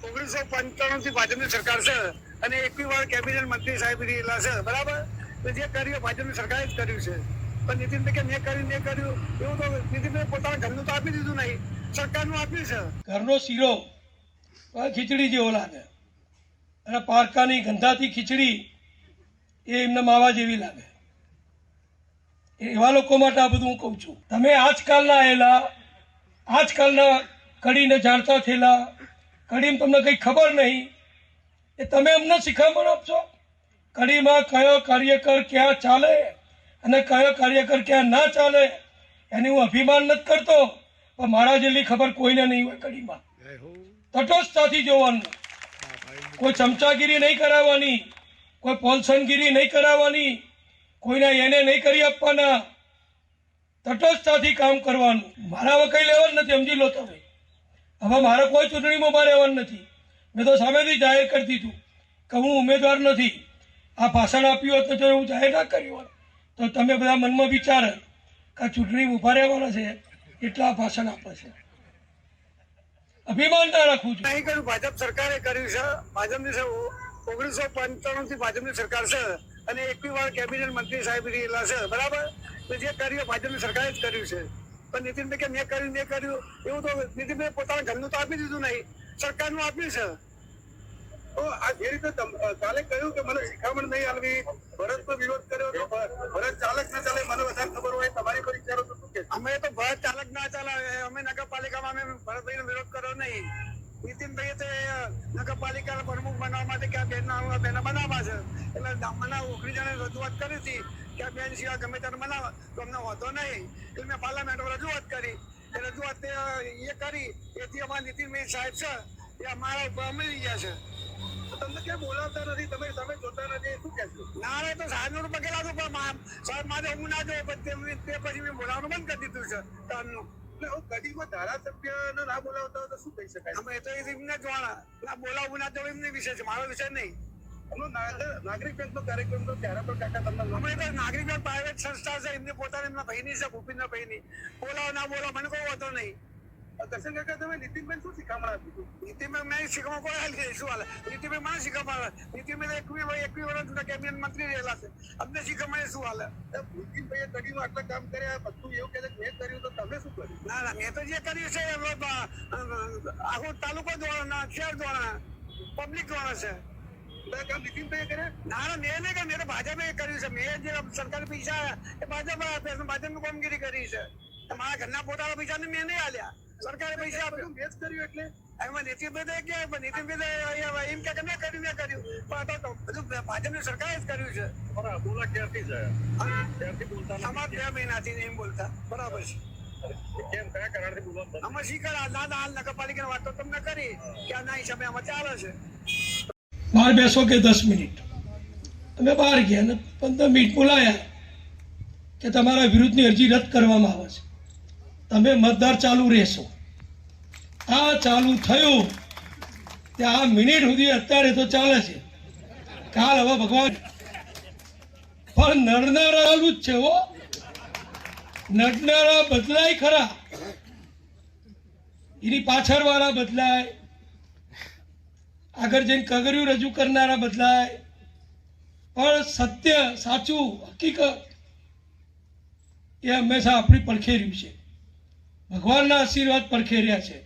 1995 થી ભાજપની સરકાર છે અને 21 વાર કેબિનેટ મંત્રી સાહેબ રહેલા છે, બરાબર. તો જે કર્યું ભાજપની સરકારે જ કર્યું છે. પણ નીતિનભાઈ કે મેં કર્યું એવું તો નીતિનભાઈ પોતાના ઘરનું તો આપી દીધું નહીં, સરકારનું આપ્યું છે. ઘરનો શીરો ખીચડી જેવો લાગે અને પારકાની ગંધાતી ખીચડી એ એમને માવા જેવી લાગે. એવા લોકો માટે આ બધું હું કહું છું. તમે આજકાલના કડીને જાણતા થયેલા, કડીમાં તમને કંઈ ખબર નહીં એ તમે અમને શિખામણ આપશો. કડીમાં કયો કાર્યકર ક્યાં ચાલે અને કયો કાર્યકર ક્યાં ના ચાલે એની હું અભિમાન નથી કરતો, પણ મારા જેટલી ખબર કોઈને નહીં હોય. કડીમાં તટસ્થતાથી જોવાનું, કોઈ ચમચાગીરી નહીં કરાવવાની, કોઈ પોલસનગીરી નહીં કરાવવાની, કોઈને એને નહીં કરી આપવાના, તટસ્થતાથી કામ કરવાનું. મારા વકઈ લેવાનું નથી, સમજી લો તમે. હવે મારે કોઈ ચૂંટણીમાં ઉભા રહેવાનું નથી. મેં તો સામેથી જાહેર કરી દીધું કે હું ઉમેદવાર નથી. આ ભાષણ આપ્યું હોત તો એવું જાહેર ના કર્યું હોત તો તમે બધા મનમાં વિચારે કે ચૂંટણી ઉભા રહેવાના છે એટલા ભાષણ આપે છે. અભિમાન ના રાખવું જોઈએ. નહીં કર્યું, ભાજપ સરકારે કર્યું છે. ભાજપની 1995 થી ભાજપની સરકાર છે અને 21 વાર કેબિનેટ મંત્રી સાહેબ રહેલા છે, બરાબર. તો જે કર્યું ભાજપની સરકારે જ કર્યું છે. પણ નીતિનભાઈ કે મેં કર્યું એવું તો નીતિનભાઈ પોતાના ઘરનું તો આપી દીધું નહીં, સરકારનું આપ્યું છે. તો આ જે રીતે કાલે કહ્યું કે મને શિખામણ નહીં આલવી, ભરતનો વિરોધ કર્યો તો ભરત ચાલક ના ચાલે, મને વધારે ખબર હોય. તમારી કોઈ વિચારો તો શું કે? અમે તો ભરત ચાલક ના ચાલે, અમે નગરપાલિકામાં અમે ભરતભાઈનો વિરોધ કર્યો નહીં. નીતિનભાઈએ તો નગરપાલિકાના પ્રમુખ બનાવવા માટે કે આ બેન બનાવવા છે, એટલે મને 19 જણે રજૂઆત કરી હતી કે આ બેન સિવાય ગમે તેને બનાવવા તો અમને વાંધો નહીં. એટલે મેં પાર્લામેન્ટમાં રજૂઆત કરી. એ રજૂઆત એ કરી એથી અમારા નીતિનભાઈ સાહેબ છે એ અમારા અમલી ગયા છે. તમને ક્યાં બોલાવતા નથી, તમે જોતા નથી, શું કહેશો? ના તો સાહેબનું પગેલા હતું, પણ સાહેબ મારે હું ના જોઉં, પણ તે પછી મેં બોલાવવાનું બંધ કરી દીધું છે તારનું. કડીમાં ધારાસભ્યને ના બોલાવતા હોય તો શું કહી શકાય? અમે તો એમને જોવાના, ના બોલાવવું ના જોવું એમની વિષય છે, મારો વિષય નહીં. નાગરિક બેંકનો કાર્યક્રમ તો ત્યારે પણ કાકા તમને અમે તો નાગરિક બેંક પ્રાઇવેટ સંસ્થા છે, એમની પોતાની એમના ભાઈની છે, ભૂપિનના ભાઈની. બોલાવો ના બોલાવો મને કોઈ વાંધો નહીં. દર્શન કાકા તમે નીતિનભાઈ શું શીખામણ આપ્યું? નીતિનભાઈ મેં શીખવા કોઈ હાલ શું હાલે? નીતિનભાઈ મને શીખવા નીતિનભાઈ 21 વર્ષ કેબિનેટ મંત્રી રહેલા છે, અમને શીખવા શું હાલે? નીતિનભાઈએ કડીમાં આટલા કામ કર્યા, બધું એવું કે મેં કર્યું તો તમે શું કર્યું? ના મેં તો જે કર્યું છે આખો તાલુકો દ્વારા, શહેર દ્વારા, પબ્લિક દ્વારા છે. કામ નીતિનભાઈએ કર્યા? ના મેં નહીં કર્યું, મેં તો ભાજપે કર્યું છે. મેં જે સરકારી પૈસા એ ભાજપ આપ્યા, ભાજપની કામગીરી કરી છે. મારા ઘરના પોતાના પૈસા મેં નહીં આલ્યા, સરકારે પૈસા આપ્યું. મેં જ કર્યું એટલે એમાં નીતિનભાઈ ક્યાં? નીતિનભાઈ એમ કે મેં કર્યું પણ બધું ભાજપની સરકારે જ કર્યું છે. બોલા ક્યારથી ક્યારથી બોલતા? અમારે 2 મહિનાથી એમ બોલતા, બરાબર છે. કેમ કયા કારણથી બોલવા? આમાં શીખર દાદા હાલ નગરપાલિકાની વાત તો તમને કરી કે આના હિસાબે આમાં ચાલે છે. બહાર બેસો કે 10 મિનિટ અમે બહાર ગયા ને 15 મિનિટ બોલાયા કે તમારા વિરુદ્ધની અરજી રદ કરવામાં આવે છે, તમે મતદાર ચાલુ રહેશો. આ ચાલુ થયું તે આ મિનિટ સુધી અત્યારે તો ચાલે છે. કાલ હવે ભગવાન પણ નડનારા ચાલુ જ છે. હો, નડનારા બદલાય ખરા, એની પાછળ વાળા બદલાય, આગળ જઈને કગર્યું રજૂ કરનારા બદલાય, પણ સત્ય, સાચું, હકીકત એ હંમેશા આપણી પડખે રહ્યું છે. ભગવાનના આશીર્વાદ પડખે રહ્યા છે.